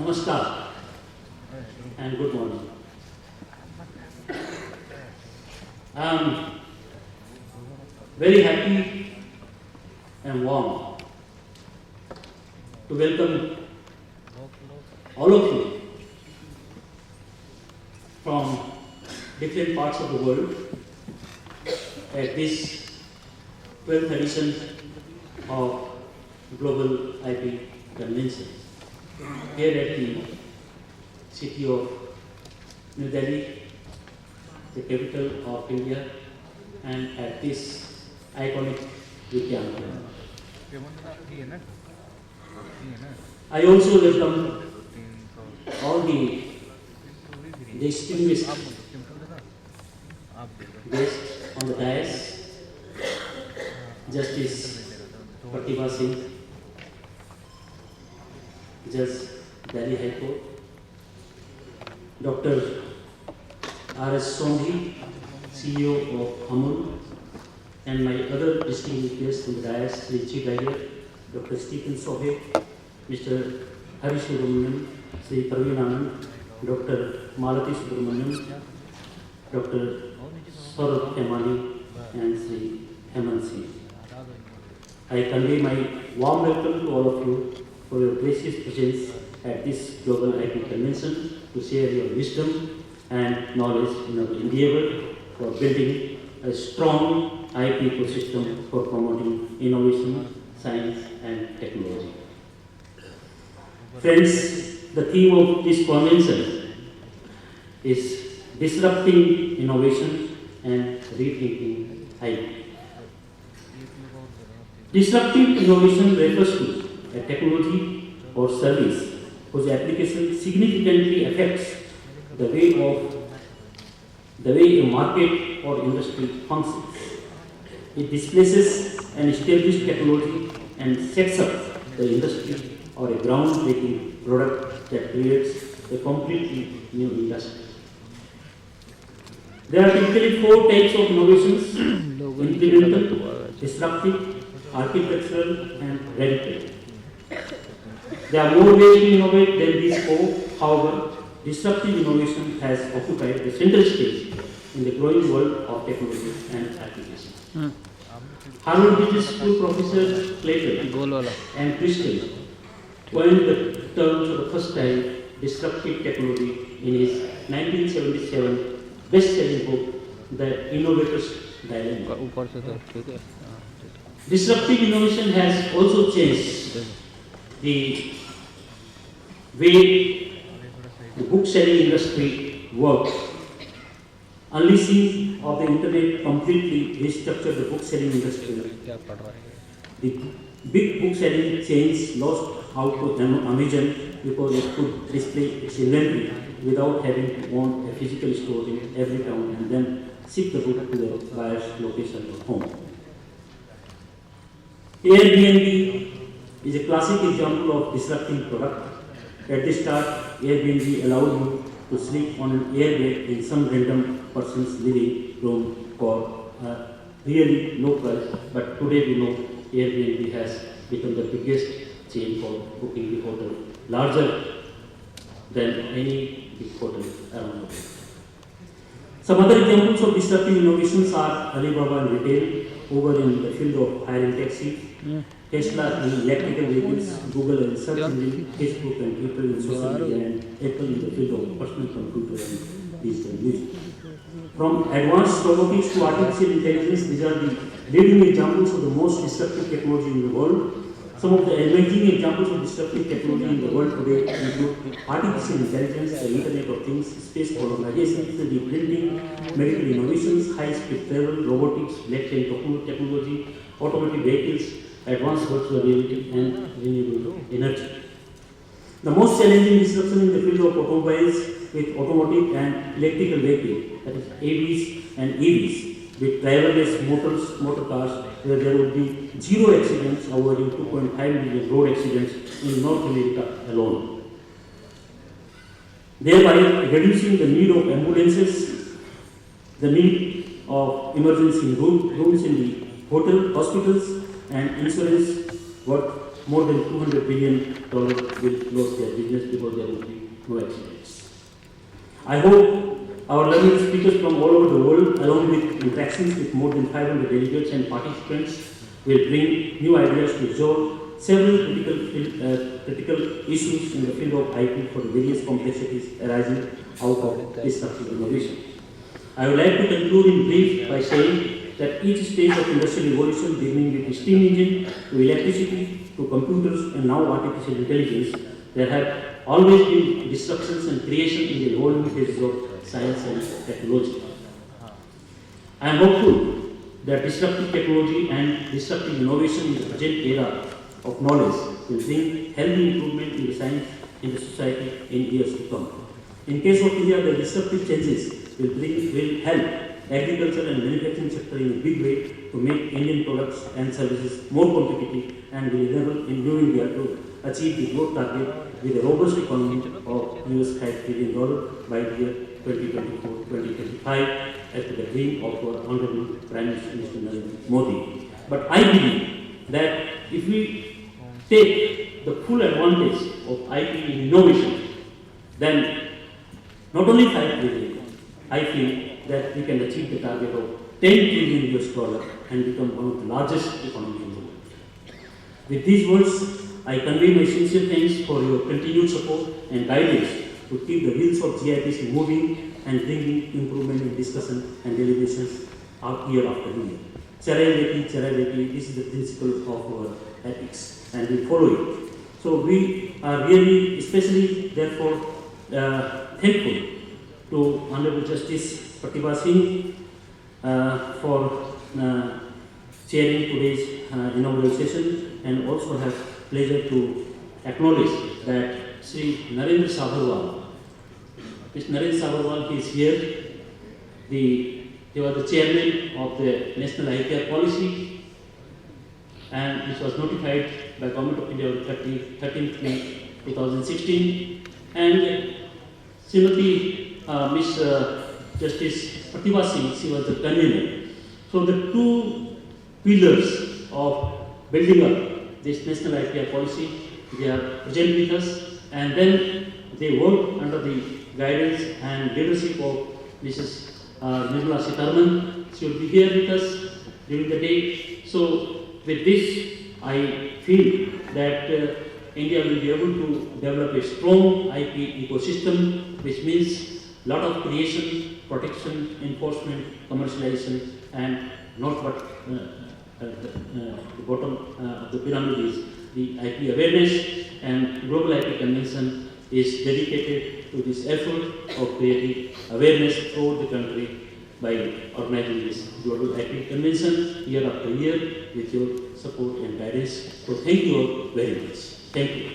Namaskar and good morning. I am very happy and warm to welcome all of you from different parts of the world at this 12th edition of Global IP Convention here at the city of New Delhi, the capital of India, and at this iconic Vigyan. I also welcome all the distinguished guests on the dais, Justice Pratibha Singh, Judge Delhi High Court, Dr. R.S. Sondhi, CEO of Amul, and my other distinguished guests on the dais, Sri Chief Guide, Dr. Stephen Sohe, Mr. Hari Subramanian, Sri Praveen Anand, Dr. Malati Subramanian, Dr. Saurabh Khemani, and Sri Hemant Singh. I convey my warm welcome to all of you for your gracious presence at this Global IP Convention to share your wisdom and knowledge in our endeavor for building a strong IP ecosystem for promoting innovation, science and technology. Friends, the theme of this convention is disrupting innovation and rethinking IP. Disrupting innovation refers to a technology or service whose application significantly affects the way a market or industry functions. It displaces an established technology and sets up the industry or a groundbreaking product that creates a completely new industry. There are typically four types of innovations: incremental, disruptive, architectural, and radical. There are more ways to innovate than these four. However, disruptive innovation has occupied the central stage in the growing world of technology and application. Harvard Business School professor Clayton and Crystal coined the term for the first time disruptive technology in his 1977 best-selling book, The Innovator's Dilemma. Disruptive innovation has also changed the way the book-selling industry works. Unleashing of the internet completely restructured the book-selling industry. The big book-selling chains lost out to Amazon because it could display its inventory without having to own a physical store in every town and then ship the book to the buyer's location or home. Airbnb is a classic example of disrupting product. At the start, Airbnb allowed you to sleep on an airbed in some random person's living room for really low price. But today we know Airbnb has become the biggest chain for booking the hotel, larger than any big hotel around the world. Some other examples of disruptive innovations are Alibaba in retail, Uber in the field of hiring taxi, Tesla in electrical vehicles, Google in search engine, Facebook and Twitter in social media, and Apple in the field of personal computer and digital music. From advanced robotics to artificial intelligence, these are the leading examples of the most disruptive technology in the world. Some of the emerging examples of disruptive technology in the world today include artificial intelligence, the Internet of Things, space colonization, 3D printing, medical innovations, high-speed travel, robotics, blockchain technology, automated vehicles, advanced virtual reality, and renewable energy. The most challenging disruption in the field of automobiles with automotive and electrical vehicles, that is AVs and EVs, with driverless motor cars, where there would be zero accidents, avoiding 2.5 million road accidents in North America alone, thereby reducing the need of ambulances, the need of emergency rooms in the hospitals, and insurance worth more than $200 billion will lose their business because there will be no accidents. I hope our learned speakers from all over the world, along with interactions with more than 500 delegates and participants, will bring new ideas to resolve several critical issues in the field of IP for the various complexities arising out of disruptive innovation. I would like to conclude in brief by saying that each stage of industrial evolution, beginning with the steam engine to electricity to computers and now artificial intelligence, there have always been disruptions and creation in the evolving phases of science and technology. I am hopeful that disruptive technology and disruptive innovation in the present era of knowledge will bring healthy improvement in the science in the society in years to come. In case of India, the disruptive changes will help agriculture and manufacturing sector in a big way to make Indian products and services more competitive and will enable in New India to achieve the growth target with a robust economy of $5 trillion by the year 2024-2025 as to the dream of our Honorable Prime Minister Mr. Narendra Modi. But I believe that if we take the full advantage of IP innovation, then not only 5 trillion, I feel that we can achieve the target of $10 trillion and become one of the largest economies in the world. With these words, I convey my sincere thanks for your continued support and guidance to keep the wheels of GIPC moving and bringing improvement in discussion and deliberations year after year. Charai beti, this is the principle of our ethics and we follow it. So we are really, especially therefore, thankful to Honorable Justice Pratibha Singh for chairing today's inaugural session, and also have pleasure to acknowledge that Sri Narendra Sabharwal, Mr. Narendra Sabharwal, he is here. He was the chairman of the National IPR Policy, and this was notified by Government of India on 13th May 2016, and Srimati Miss Justice Pratibha Singh, she was the convener. So the two pillars of building up this national IPR policy, they are present with us, and then they work under the guidance and leadership of Mrs. Nirmala Sitharaman. She will be here with us during the day. So with this, I feel that India will be able to develop a strong IP ecosystem, which means lot of creation, protection, enforcement, commercialization, and not what the bottom of the pyramid is the IP awareness, and Global IP Convention is dedicated to this effort of creating awareness throughout the country by organizing this Global IP Convention year after year with your support and guidance. So thank you all very much. Thank you.